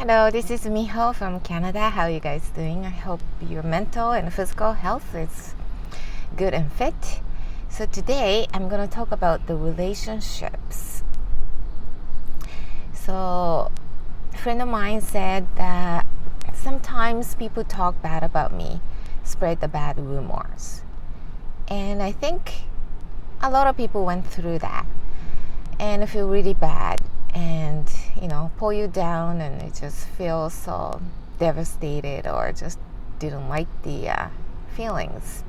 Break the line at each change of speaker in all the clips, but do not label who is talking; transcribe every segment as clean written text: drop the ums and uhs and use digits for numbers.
Hello, this is Miho from Canada. How are you guys doing? I hope your mental and physical health is good and fit. So today I'm going to talk about the relationships. So a friend of mine said that sometimes people talk bad about me, spread the bad rumors. And I think a lot of people went through that and feel really bad and pull you down, and it just feels so devastated or just didn't like the feelings.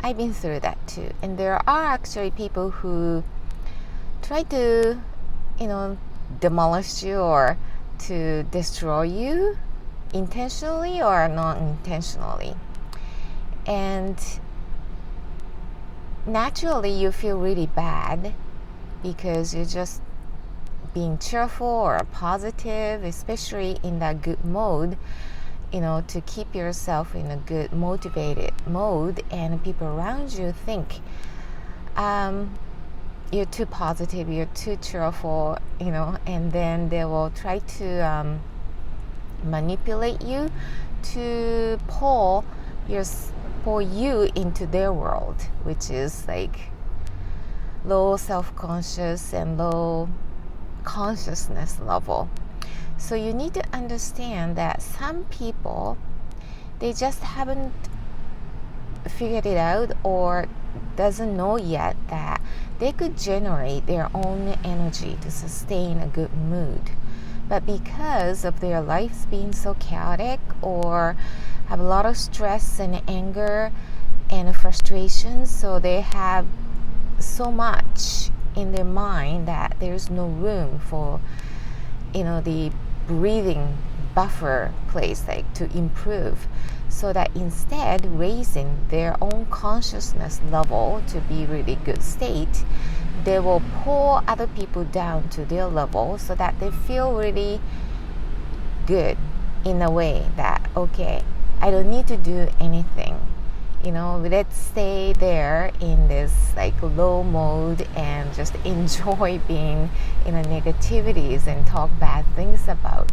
I've been through that too, and there are actually people who try to demolish you or to destroy you intentionally or non-intentionally, and naturally you feel really bad because you're just being cheerful or positive, especially in that good mode, to keep yourself in a good motivated mode, and people around you think you're too positive, you're too cheerful, and then they will try to manipulate you to pull you into their world, which is like low self-conscious and low consciousness level. So you need to understand that some people, they just haven't figured it out or doesn't know yet that they could generate their own energy to sustain a good mood. But because of their lives being so chaotic or have a lot of stress and anger and frustration, so they have so much in their mind that there's no room for the breathing buffer place to improve, so that instead raising their own consciousness level to be really good state, they will pull other people down to their level so that they feel really good in a way that, okay, I don't need to do anything, let's stay there in this low mode and just enjoy being in negativities and talk bad things about.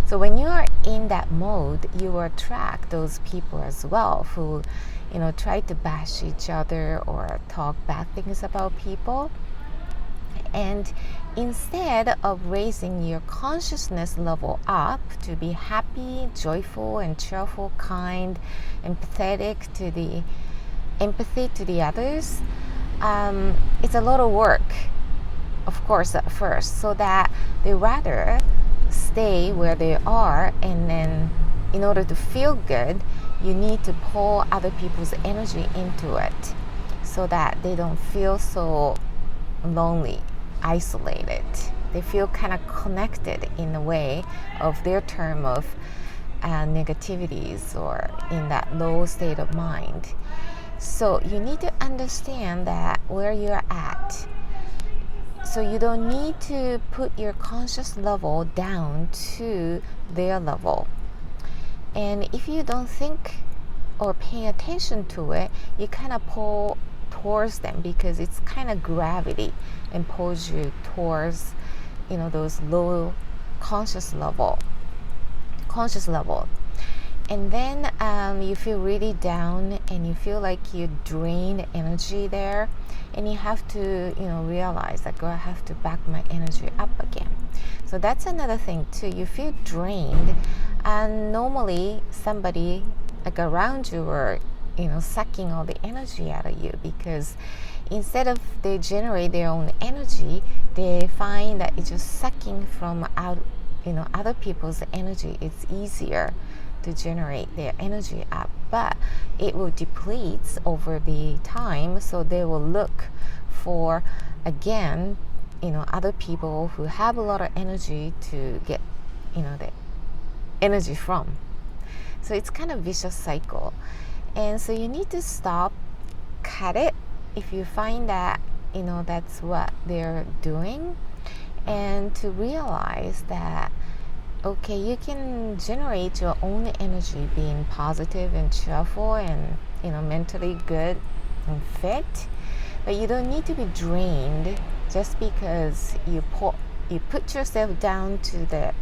So when you are in that mode, you will attract those people as well who try to bash each other or talk bad things about people. And instead of raising your consciousness level up to be happy, joyful, and cheerful, kind, empathetic to the empathy to the others, it's a lot of work, of course, at first, so that they rather stay where they are, and then in order to feel good, you need to pull other people's energy into it so that they don't feel so lonely, isolated. They feel kind of connected in a way of their term of negativities or in that low state of mind. So you need to understand that where you're at. So you don't need to put your conscious level down to their level. And if you don't think or pay attention to it, you kind of pull towards them because it's kind of gravity and pulls you towards those low conscious level, and then you feel really down and you feel like you drain energy there, and you have to realize that I have to back my energy up again. So that's another thing too. You feel drained, and normally somebody around you or sucking all the energy out of you, because instead of they generate their own energy, they find that it's just sucking from out other people's energy. It's easier to generate their energy up, but it will deplete over the time, so they will look for again other people who have a lot of energy to get the energy from. So it's kind of vicious cycle. And so you need to stop, cut it if you find that that's what they're doing, and to realize that okay, you can generate your own energy being positive and cheerful and mentally good and fit, but you don't need to be drained just because you put yourself down to the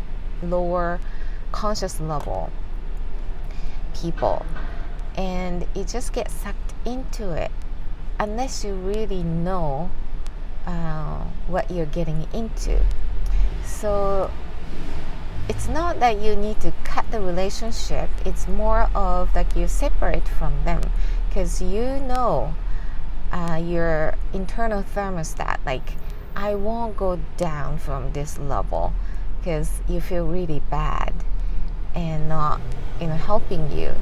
lower conscious level people, and you just get sucked into it unless you really know what you're getting into. So it's not that you need to cut the relationship, it's more of like you separate from them, because you know your internal thermostat, like, I won't go down from this level, because you feel really bad and not helping you.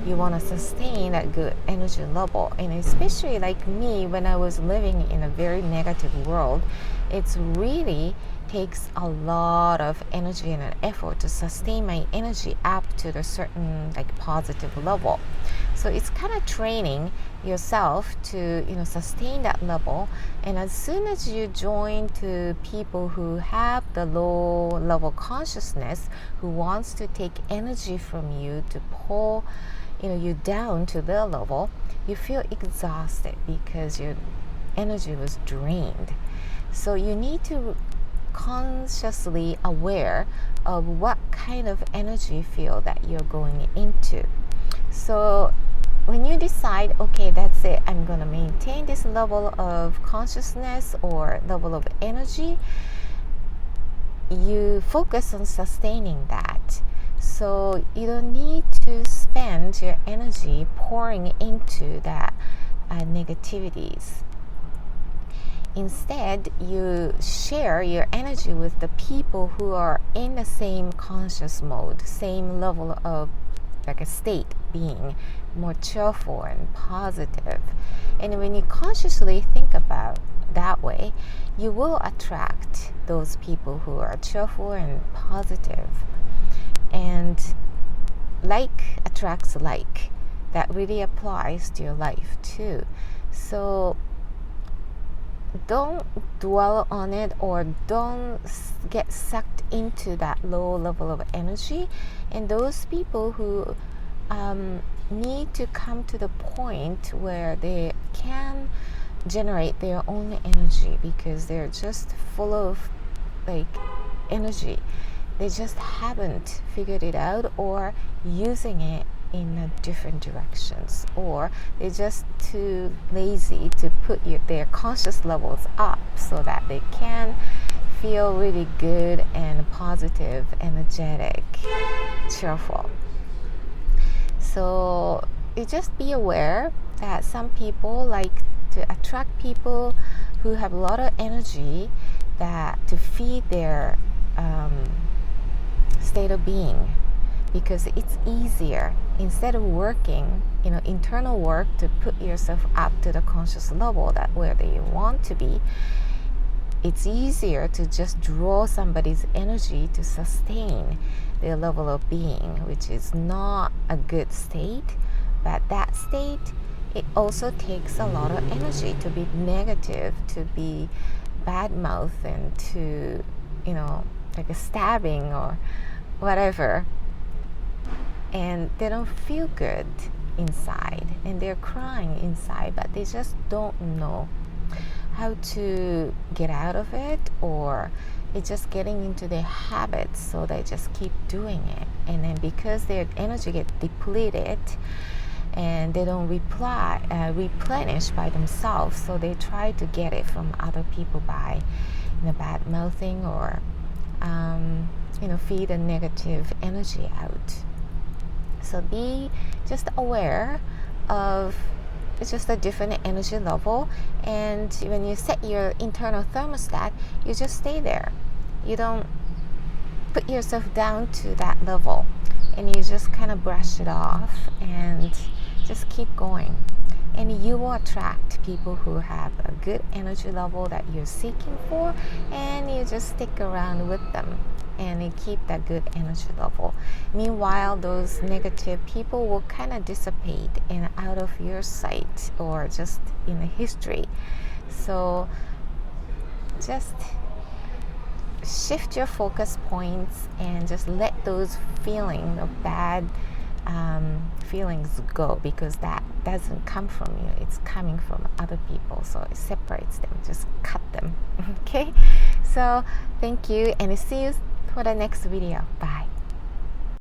You want to sustain that good energy level. And especially like me, when I was living in a very negative world, it's really takes a lot of energy and an effort to sustain my energy up to the certain like positive level. So it's kind of training yourself to sustain that level. And as soon as you join to people who have the low level consciousness, who wants to take energy from you to pull you down to their level, you feel exhausted because your energy was drained. So you need to consciously aware of what kind of energy field that you're going into. So when you decide, okay, that's it, I'm going to maintain this level of consciousness or level of energy, you focus on sustaining that. So you don't need to spend your energy pouring into that negativities. Instead, you share your energy with the people who are in the same conscious mode, same level of like a state being, more cheerful and positive. And when you consciously think about that way, you will attract those people who are cheerful and positive. And like attracts like. That really applies to your life too. So don't dwell on it, or don't get sucked into that low level of energy. And those people who need to come to the point where they can generate their own energy, because they're just full of like energy. They just haven't figured it out, or using it in different directions, or they're just too lazy to put their conscious levels up so that they can feel really good and positive, energetic, cheerful. So you just be aware that some people like to attract people who have a lot of energy, that to feed their state of being, because it's easier, instead of working internal work to put yourself up to the conscious level that where they want to be. It's easier to just draw somebody's energy to sustain their level of being, which is not a good state. But that state, it also takes a lot of energy to be negative, to be bad mouth, and to like a stabbing or whatever. And they don't feel good inside, and they're crying inside, but they just don't know how to get out of it, or it's just getting into their habits, so they just keep doing it. And then because their energy gets depleted and they don't replenish by themselves, so they try to get it from other people by bad mouthing, or feed a negative energy out. So be just aware of it's just a different energy level, and when you set your internal thermostat, you just stay there. You don't put yourself down to that level, and you just kind of brush it off and just keep going. And you will attract people who have a good energy level that you're seeking for, and you just stick around with them and you keep that good energy level. Meanwhile, those negative people will kind of dissipate and out of your sight, or just in the history. So just shift your focus points and just let those feelings of bad feelings go, because that doesn't come from you, it's coming from other people, so it separates them. Just cut them. Okay, so thank you, and see you for the next video. Bye.